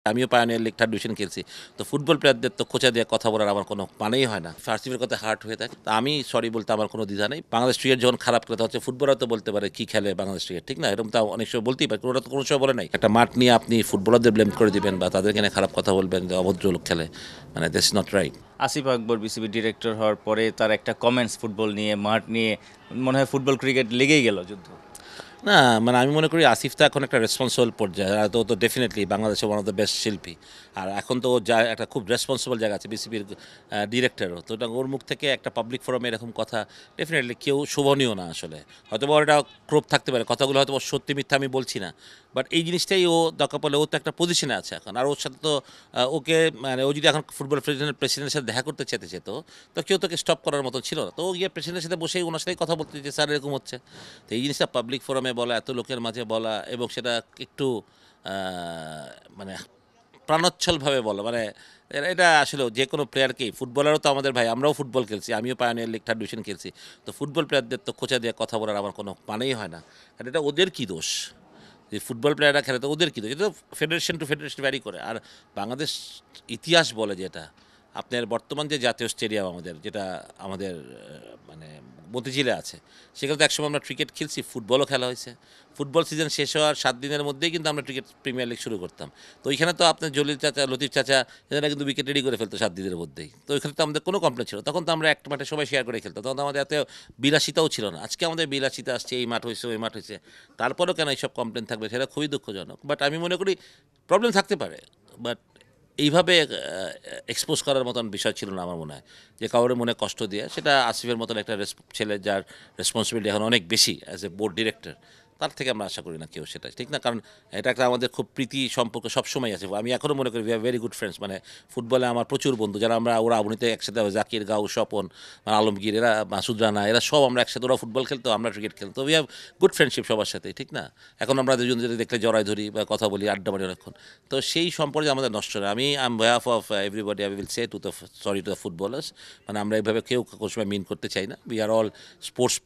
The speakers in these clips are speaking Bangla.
আমিও পায়োনিয়ার লিগ থার্ড ডিভিশন খেলছি। তো ফুটবল প্লেয়ারদের তো খোঁচা দিয়ে কথা বলার আমার কোনো মানেই হয় না। ফার্স্ট কথা হার্ট হয়ে থাকে। তো আমি সরি বলতে আমার কোনো দ্বিধা নেই। বাংলাদেশ ক্রিকেট যখন খারাপ খেলে হচ্ছে ফুটবলার তো বলতে পারে কি খেলে বাংলাদেশ ক্রিকেট, ঠিক না? এরকম তো অনেক সময় বলতেই পারে। ওরা তো কোনো সময় বলে নাই। একটা মাঠ নিয়ে আপনি ফুটবলারদের ব্লেম করে দিবেন বা তাদেরকে নিয়ে খারাপ কথা বলবেন যে অভদ্র লোক খেলে। মানে this is not right. Asif Akbar BCB director হওয়ার পরে তার একটা কমেন্টস ফুটবল নিয়ে, মাঠ নিয়ে, মনে হয় ফুটবল ক্রিকেট লেগেই গেল যুদ্ধ। না, মানে আমি মনে করি আসিফ তো এখন একটা রেসপন্সিবল পর্যায়ে, আর তো ডেফিনেটলি বাংলাদেশের ওয়ান অফ দ্য বেস্ট শিল্পী। আর এখন তো ও যা একটা খুব রেসপন্সিবল জায়গা আছে বিসিবির ডিরেক্টরও, তো এটা ওর মুখ থেকে একটা পাবলিক ফোরামে এরকম কথা ডেফিনেটলি কেউ শোভনীয় না আসলে। হয়তো বা ওর একটা ক্রোপ থাকতে পারে, কথাগুলো হয়তো বা সত্যি মিথ্যা আমি বলছি না, বাট এই জিনিসটাই ও দরকার পড়লে ও তো একটা পজিশনে আছে এখন। আর ওর সাথে তো ওকে মানে ও যদি এখন ফুটবল প্রেসিডেন্টের সাথে দেখা করতে যেত, তো কেউ তোকে স্টপ করার মতো ছিল না। তো ও গিয়ে প্রেসিডেন্টের সাথে বসেই ওনার সাথেই কথা বলতে যে স্যার এরকম হচ্ছে। তো এই জিনিসটা পাবলিক ফোরামে বলা, এত লোকের মাঝে বলা, এবং সেটা একটু মানে প্রাণোচ্ছলভাবে বলা, মানে এটা আসলে যে কোনো প্লেয়ারকেই, ফুটবলারও তো আমাদের ভাই, আমরাও ফুটবল খেলছি, আমিও পায়োনিয়ার লিগ থার্ড ডিভিশন খেলছি। তো ফুটবল প্লেয়ারদের তো খোঁচা দিয়ে কথা বলার আমার কোনো মানেই হয় না। কারণ এটা ওদের কী দোষ যে ফুটবল প্লেয়াররা খেলে? তো ওদের কী দোষ? এটা তো ফেডারেশন টু ফেডারেশন ভ্যারি করে। আর বাংলাদেশ ইতিহাস বলে যেটা, আপনার বর্তমান যে জাতীয় স্টেডিয়াম আমাদের, যেটা আমাদের মানে মতিঝিলে আছে, সেখানে তো একসময় আমরা ক্রিকেট খেলছি, ফুটবলও খেলা হয়েছে। ফুটবল সিজন শেষ হওয়ার 7 দিনের মধ্যেই কিন্তু আমরা ক্রিকেট প্রিমিয়ার লিগ শুরু করতাম। তো ওইখানে তো আপনার জলিল চাচা, লতিফ চাচা, এরা কিন্তু উইকেট রেডি করে ফেলতো 7 দিনের মধ্যেই। তো ওইখানে তো আমাদের কোনো কমপ্লেন ছিল, তখন তো আমরা একটা মাঠে সবাই শেয়ার করে খেলতাম, তখন তো আমাদের এত বিলাসিতাও ছিল না। আজকে আমাদের বিলাসিতা আসছে, এই মাঠ হয়েছে, ওই মাঠ হয়েছে, তারপরেও কেন এইসব কমপ্লেন থাকবে? সেটা খুবই দুঃখজনক। বাট আমি মনে করি প্রবলেম থাকতে পারে, বাট এইভাবে এক্সপোজ করার মতন বিষয় ছিল না আমার মনে হয়, যে কাউরে মনে কষ্ট দিয়ে। সেটা আসিফের মতন একটা ছেলে, যার রেসপন্সিবিলিটি এখন অনেক বেশি অ্যাজ এ বোর্ড ডিরেক্টর, তার থেকে আমরা আশা করি না কেউ সেটা, ঠিক না? কারণ এটা একটা আমাদের খুব প্রীতি সম্পর্ক সবসময় আছে। আমি এখনও মনে করি we are very good friends. মানে ফুটবলে আমার প্রচুর বন্ধু, যারা আমরা ওরা আবুনিতে একসাথে, জাকির, গাউ, স্বপন, আলমগীর, এরা মাসুদ রানা, এরা সব আমরা একসাথে, ওরা ফুটবল খেলতো, আমরা ক্রিকেট খেলতো। উই হ্যাভ গুড ফ্রেন্ডশিপ সবার সাথেই, ঠিক না? এখন আমরা দুজন যদি দেখলে জড়াই ধরি বা কথা বলি, আড্ডা মারি অনেকক্ষণ। তো সেই সম্পর্কে আমাদের নষ্ট হয়। আমি on behalf of everybody I will say to the sorry to the footballers. মানে আমরা এইভাবে কেউ কোনো সময় মিন করতে চাই না। We are all sports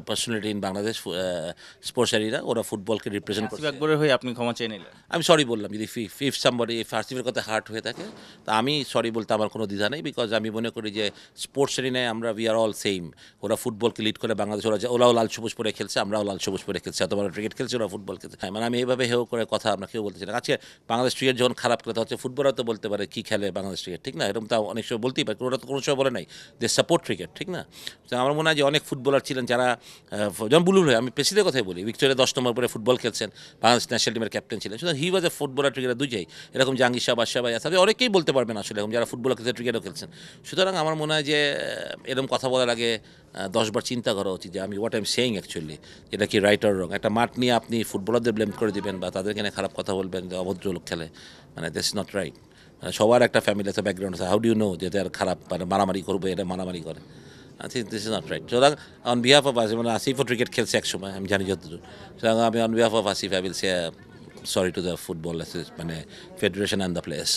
personality in Bangladesh, sports area. ওরা ফুটবলকে রিপ্রেজেন্ট আসিফ করছে। আকবরের হয়ে আপনি ক্ষমা চেয়ে নিলেন। আমি সরি বললাম যদি ইফ সামবডি ফার্স্টিভের কথা হার্ট হয়ে থাকে, তা আমি সরি বলতে আমার কোনো দ্বিধা নেই। বিকজ আমি মনে করি যে স্পোর্টস এরিনায় আমরা উই আর অল সেম। ওরা ফুটবলকে লিড করে বাংলাদেশ, ওরাও লাল সবুজ পরে খেলছে, আমরাও লাল সবুজ পরে খেলছি। অথবা ক্রিকেট খেলছে, ওরা ফুটবল খেলছে। হ্যাঁ, মানে আমি এইভাবে হেও করে কথা আমরা কেউ বলতে চাই না। আজকে বাংলাদেশ ক্রিকেট যখন খারাপ খেলে হচ্ছে ফুটবলার তো বলতে পারে কি খেলে বাংলাদেশ ক্রিকেট, ঠিক না? এরকম তো অনেক সময় বলতেই পারে। ওরা তো কোনো সময় বলে নাই দে সাপোর্ট ক্রিকেট, ঠিক না? তো আমার মনে হয় যে অনেক ফুটবলার ছিলেন যারা, যেমন বুলুল ভাই, আমি প্রেসিডেন্টের কথাই বলি, ভিক্টোরিয়া 10 নম্বর পরে ফুটবল খেলছেন, বাংলাদেশ ন্যাশনাল টিমের ক্যাপ্টেন ছিলেন। সুতরাং হি ওয়াজ এ ফুটবলার, ক্রিকেটার দুইটাই। এরকম জাহাঙ্গীর শাহ, বাদশাহ ভাই আছে, অনেকেই বলতে পারবেন আসলে, এরকম যারা ফুটবল খেলছেন, ক্রিকেটও খেলছেন। সুতরাং আমার মনে হয় যে এরকম কথা বলার আগে 10বার চিন্তা করা উচিত যে আমি what I am saying actually, এটা কি রাইট অর রং। একটা মাঠ নিয়ে আপনি ফুটবলারদের ব্লেম করে দিবেন বা তাদেরকে নিয়ে খারাপ কথা বলবেন যে অভদ্র লোক খেলে, মানে দিস ইজ নট রাইট। মানে সবার একটা ফ্যামিলি আছে, ব্যাকগ্রাউন্ড আছে। হাউ ডু ইউ নো যে আর খারাপ, মানে মারামারি করবে, এটা মারামারি করে? I think this is not right. সুতরাং অন বিহাফ অফ আসিফ, মানে আসিফও ক্রিকেট খেলছে একসময়, আমি জানি যতদূর। সুতরাং আমি on behalf of Asif I will say sorry to the football মানে ফেডারেশন অ্যান্ড দ্য প্লেয়ার্স।